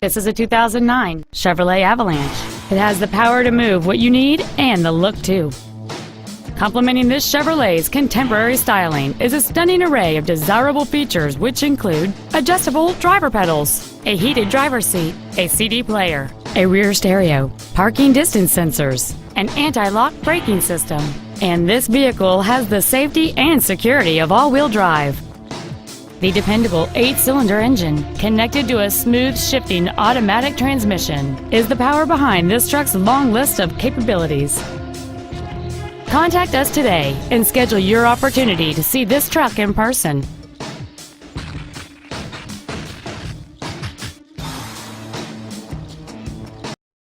This is a 2009 Chevrolet Avalanche. It has the power to move what you need and the look too. Complementing this Chevrolet's contemporary styling is a stunning array of desirable features which include adjustable driver pedals, a heated driver's seat, a CD player, a rear stereo, parking distance sensors, an anti-lock braking system, and this vehicle has the safety and security of all-wheel drive. The dependable 8-cylinder engine, connected to a smooth shifting automatic transmission, is the power behind this truck's long list of capabilities. Contact us today and schedule your opportunity to see this truck in person.